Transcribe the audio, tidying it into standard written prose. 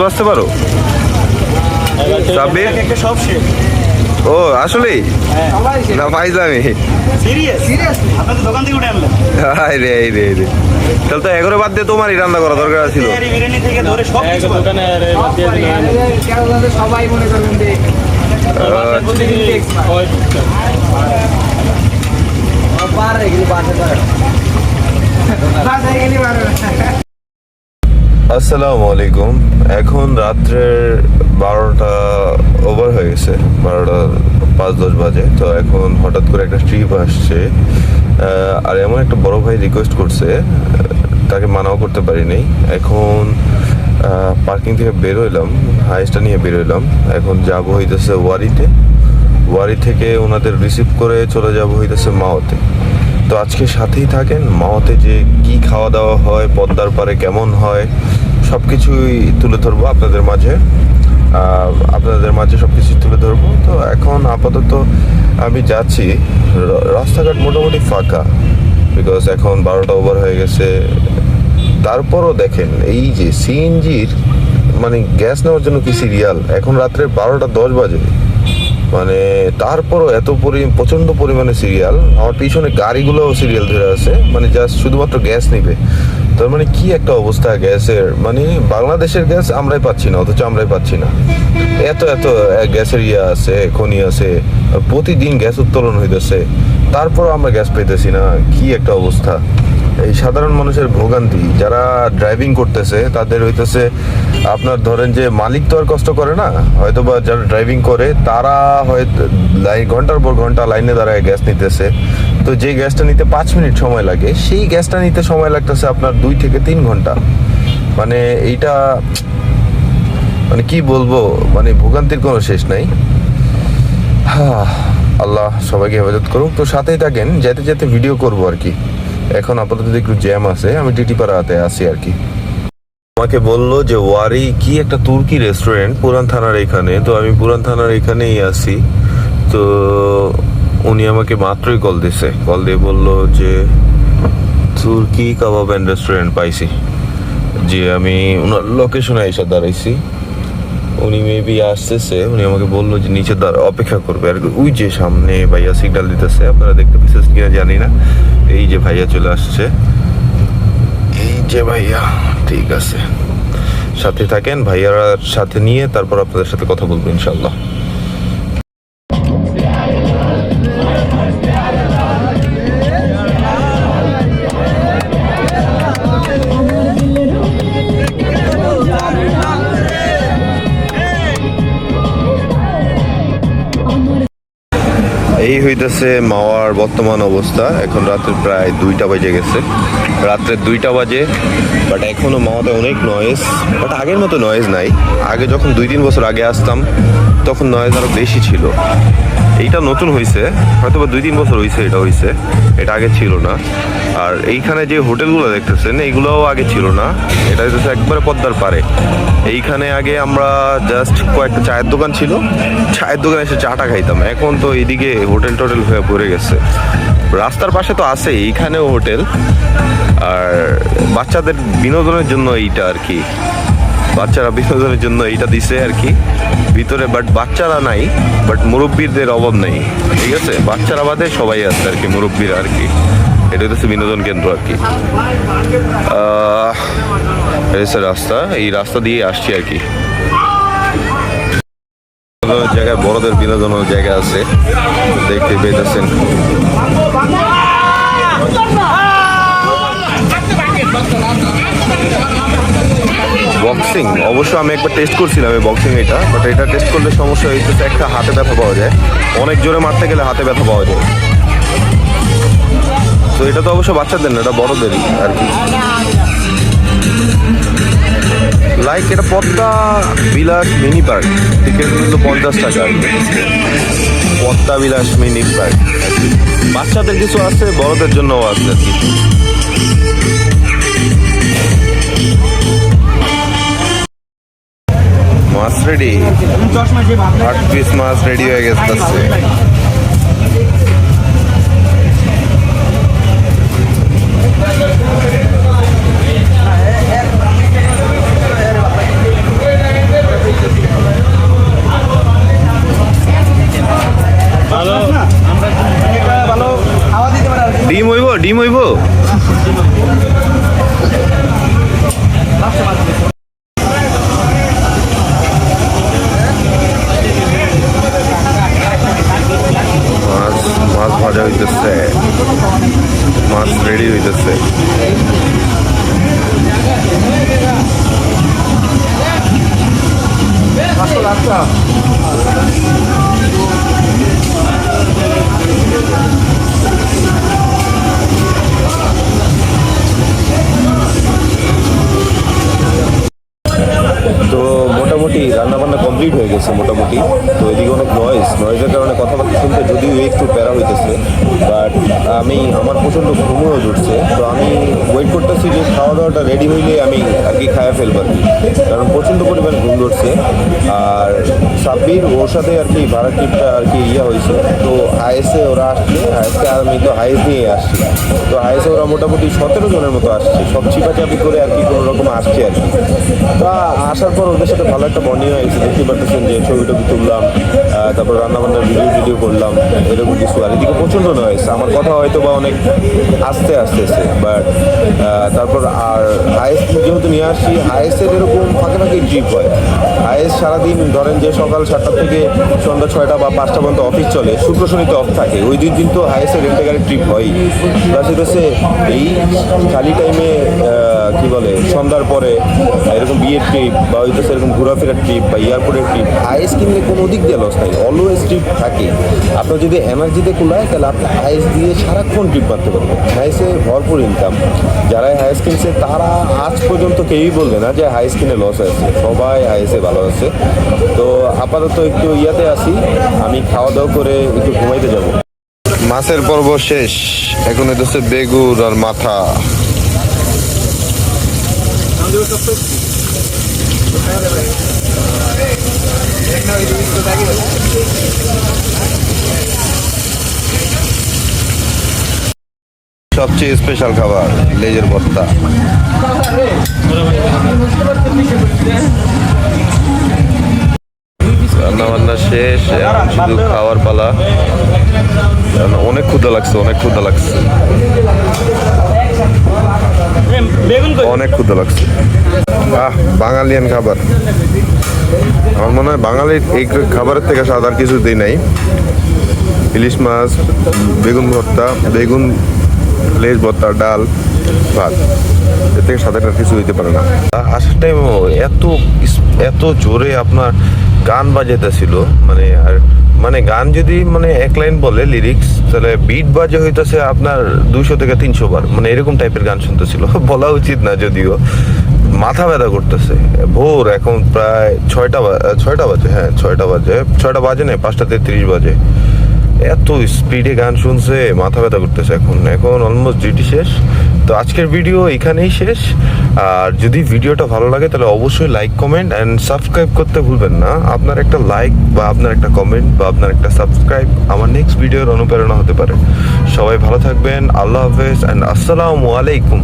বাজতে পারো? সাব্বির সব শেষ। ও আসলেই না ফাইজলামি আপনাদের দোকান থেকে উঠে আনলেন? রে রে রে তাহলে তো এগারো বাদ দিয়ে তোমারই রান্না করা দরকার ছিল। বিরিয়ানি থেকে ধরে সব কিছু সবাই মনে করবেন যে আসসালামু আলাইকুম। এখন রাত্রের 12টা ওভার হয়ে গেছে, 12টা 5-10 বাজে। তো এখন হঠাৎ করে একটা ট্রিপ আসছে, আর এমন একটা বড় ভাই রিকোয়েস্ট করছে, তাকে মানাও করতে পারিনি। এখন পার্কিং থেকে বেরোইলাম, হাইসটা নিয়ে বেরোইলাম। এখন যাব হইতেছে ওয়ারিতে, ওয়ারি থেকে ওনাদের রিসিভ করে চলে যাব হইতেছে মাওতে। তো আজকে সাথেই থাকেন, মাওতে যে কি খাওয়া দাওয়া হয়, পদ্মার পারে কেমন হয়, সব কিছুই তুলে ধরবো আপনাদের মাঝে, সব কিছুই তুলে ধরবো। তো এখন আপাতত আমি যাচ্ছি, রাস্তাঘাট মোটামুটি ফাঁকা, বিকজ এখন 12টা ওভার হয়ে গেছে। তারপরও দেখেন এই যে সিএনজির মানে গ্যাস নেওয়ার জন্য কি সিরিয়াল, এখন রাত্রে 12টা 10 বাজে, মানে তারপরও এত প্রচণ্ড পরিমাণে সিরিয়াল। আমার পিছনে গাড়িগুলোও সিরিয়াল ধরে আছে, মানে জাস্ট শুধুমাত্র গ্যাস নিবে। তার মানে কি একটা অবস্থা গ্যাসের, মানে বাংলাদেশের গ্যাস আমরাই পাচ্ছি না, অথচ আমরাই পাচ্ছি না। এত গ্যাসের আছে, খনি আছে, প্রতিদিন গ্যাস উত্তোলন হইতেছে, তারপরও আমরা গ্যাস পেতেছি না। কি একটা অবস্থা! এই সাধারণ মানুষের ভোগান্তি। যারা ড্রাইভিং করতেছে তাদের হইতেছে আপনার ধরেন যে মালিক তো আর কষ্ট করে না, হয়তো বা যারা ড্রাইভিং করে তারা হয়তো ঘন্টার পর ঘন্টা লাইনে দাঁড়ায় গ্যাস নিতেছে। তো যে গ্যাসটা নিতে 5 মিনিট সময় লাগে, সেই গ্যাসটা নিতে সময় লাগতেছে আপনার 2 থেকে 3 ঘন্টা। মানে এইটা মানে কি বলবো, মানে ভোগান্তির কোনো শেষ নাই। আল্লাহ সবাইকে হেফাজত করুক। তো সাথেই থাকেন, যেতে যেতে ভিডিও করবো আর কি। এখন আপাতত একটু জ্যাম আছে, আমি টিটিপাড়াতে আছি আর কি। আমাকে বললো যে ওয়ারি কি একটা তুর্কি রেস্টুরেন্ট পুরান থানার এখানে, তো আমি পুরান থানার এখানেই আছি। তো উনি আমাকে মাত্রই কল দিয়ে বললো যে তুর্কি কাবাব অ্যান্ড রেস্টুরেন্ট পাইছি। যে আমি ওনার লোকেশনে এসে দাঁড়াইছি, উনি মেবি আসতেছে। উনি আমাকে বললো যে নিচে অপেক্ষা করবে আর ওই যে সামনে ভাইয়া সিগন্যাল দিতেছে, আপনারা দেখতে পেয়েছেন কিনা জানি না। এই যে ভাইয়া চলে আসছে, এই যে ভাইয়া। ঠিক আছে, সাথে থাকেন, ভাইয়ার সাথে নিয়ে তারপর আপনাদের সাথে কথা বলবো ইনশাল্লাহ। এই হইতেছে মাওয়ার বর্তমান অবস্থা। এখন রাত্রে প্রায় 2টা বেজে গেছে, রাত্রে 2টা বাজে। বাট এখনও মাওয়াতে অনেক নয়েজ, বাট আগের মতো নয়েজ নাই। আগে যখন 2-3 বছর আগে আসতাম তখন নয়েজ আরও বেশি ছিল। এইটা নতুন হয়েছে, হয়তো বা 2-3 বছর হয়েছে, এটা আগে ছিল না। আর এইখানে যে হোটেলগুলো দেখতেছেন এইগুলোও আগে ছিল না। এটা হচ্ছে একবারে পদ্মার পারে। এইখানে আগে আমরা জাস্ট কয়েকটা চায়ের দোকান ছিল, চায়ের দোকানে এসে চাটা খাইতাম। এখন তো এইদিকে হোটেল টোটেল হয়ে পড়ে গেছে। রাস্তার পাশে তো আছে এইখানেও হোটেল, আর বাচ্চাদের বিনোদনের জন্য এইটা আর কি, বাচ্চারা বিনোদনের জন্য এইটা দিছে আর কি ভিতরে। বাট বাচ্চারা নাই, বাট মুরব্বীদের অভাব নেই, ঠিক আছে? বাচ্চারা বাদে সবাই আছে আর কি, মুরব্বীরা আর কি। এটা হচ্ছে বিনোদন কেন্দ্র আর কি। রাস্তা, এই রাস্তা দিয়ে আসছি আর কি। জায়গায় বড়দের বিনোদনের জায়গা আছে, দেখতে পেয়েছেন। বক্সিং অবশ্য আমি একবার টেস্ট করছিলাম এই বক্সিং এটা, বাট এটা টেস্ট করলে সমস্যা হয়েছে একটা হাতে ব্যথা পাওয়া যায়, অনেক জোরে মারতে গেলে হাতে ব্যথা পাওয়া যায়। তো এটা তো অবশ্য বাচ্চাদের না, এটা বড়দেরই আর কি। লাইক এটা পদ্মা বিলাস মিনি পার্ক, টিকিট কিন্তু 50 টাকা। পদ্মা বিলাস মিনি পার্ক, বাচ্চাদের কিছু আছে, বড়দের জন্যও আছে আর কি। মাছ রেডি, 8 পিস মাছ রেডি হয়ে গেছে। তো মোটামুটি রান্নাবান্না কমপ্লিট হয়ে গেছে মোটামুটি। তো এদিকে অনেক নয়েজের কারণে কথাবার্তা শুনতে যদিও একটু প্যারা হইতেছে, বাট আমার প্রচণ্ড ঘুমও উঠছে। তো আমি ওয়েট করতেছি যে খাওয়া দাওয়াটা রেডি হইলে আমি আর কি খাওয়া ফেলবো আর কি, কারণ প্রচণ্ড পরিমাণ ঘুম ধরছে। আর সাব্বির ওর সাথে আর কি ভাড়া ট্রিপটা আর কি হয়েছে। তো হাইসে ওরা আসছে, হাইসকে আমি তো হাইস নিয়ে আসছি। তো হাইসে ওরা মোটামুটি 17 জনের মতো আসছে, সব চিপাচাপি করে আর কি কোনো রকম আসছে আর কি। তো আসার পর ওদের সাথে ভালো একটা বন্ডিং হয়ে গেছে, দেখতে পারতেছেন যে ছবি টবি তুললাম, তারপর রান্নাবান্নার ভিডিও করলাম, এরকম কিছু। আর এদিকে প্রচণ্ড নয়েস, আমার কথা হয়তো বা অনেক আস্তে আসতেছে, বাট তারপর আর হাইস যেহেতু নিয়ে আসছি, হাইসের এরকম ফাঁকে ফাঁকে ট্রিপ হয়। হাইস সারাদিন ধরেন যে সকাল 7টা থেকে সন্ধ্যা 6টা বা 5টা পর্যন্ত অফিস চলে, শুক্র শনিতে অফ থাকে, ওই দুই দিন তো হাইসের রেন্টে গাড়ির ট্রিপ হয়। প্লাস হচ্ছে এই খালি টাইমে কি বলে সন্ধ্যার পরে এরকম বিয়ের ট্রিপ বা হইতেছে এরকম ঘোরাফেরার ট্রিপ বা এয়ারপোর্টের ট্রিপ, হাইস কিনলে কোনো দিক দিয়ে লস নাই, অলওয়েজ ট্রিপ থাকে। আপনার যদি এনার্জিতে কুলায় তাহলে আপনি হাইস দিয়ে সারাক্ষণ ট্রিপ মারতে পারবেন। হাইসে ভরপুর ইনকাম। যারা হাইস কিনছে তারা আজ পর্যন্ত কেউই বলবে না যে হাইস কিনে লস আছে, সবাই হাইসে ভালো আছে। তো আপাতত একটু ইয়াতে আসি, আমি খাওয়া দাওয়া করে একটু ঘুমাইতে যাব। মাছের পর্ব শেষ, এখন হচ্ছে বেগুন আর মাথা। সবচেয়ে স্পেশাল খাবার লেজের ভর্তা। রান্না বান্না শেষ, এখন শুধু খাওয়ার পালা। অনেক ক্ষুধা লাগছে, বেগুন কই? অনেক ক্ষুধা লাগছে। বাঙালিয়ান খাবার, আমার মনে হয় বাঙালির এই খাবারের থেকে স্বাদ আর কিছুতেই নাই। ইলিশ মাছ, বেগুন ভর্তা, বেগুন লেজ ভর্তা, ডাল, ভাত, এর থেকে সাথে আর কিছু হইতে পারে না। আসার টাইমও এত জোরে আপনার গান বাজাইতেছিল, মানে গান যদি এক লাইন বলে লিরিক্স, তাহলে বিট বাজে হইতেছে আপনার 200 থেকে 300 বার, এরকম টাইপের গান শুনতেছিল। বলা উচিত না যদিও, মাথা ব্যথা করতেছে। ভোর এখন প্রায় 6টা বাজে, হ্যাঁ 6টা বাজে না, 5:33 বাজে। এত স্পিডে গান শুনছে, মাথা ব্যথা করতেছে। এখন অলমোস্ট ডিউটি শেষ। তো আজকের ভিডিও এখানেই শেষ। আর যদি ভিডিওটা ভালো লাগে তাহলে অবশ্যই লাইক, কমেন্ট অ্যান্ড সাবস্ক্রাইব করতে ভুলবেন না। আপনার একটা লাইক বা আপনার একটা কমেন্ট বা আপনার একটা সাবস্ক্রাইব আমার নেক্সট ভিডিওর অনুপ্রেরণা হতে পারে। সবাই ভালো থাকবেন, আল্লাহ হাফেজ অ্যান্ড আসসালামু আলাইকুম।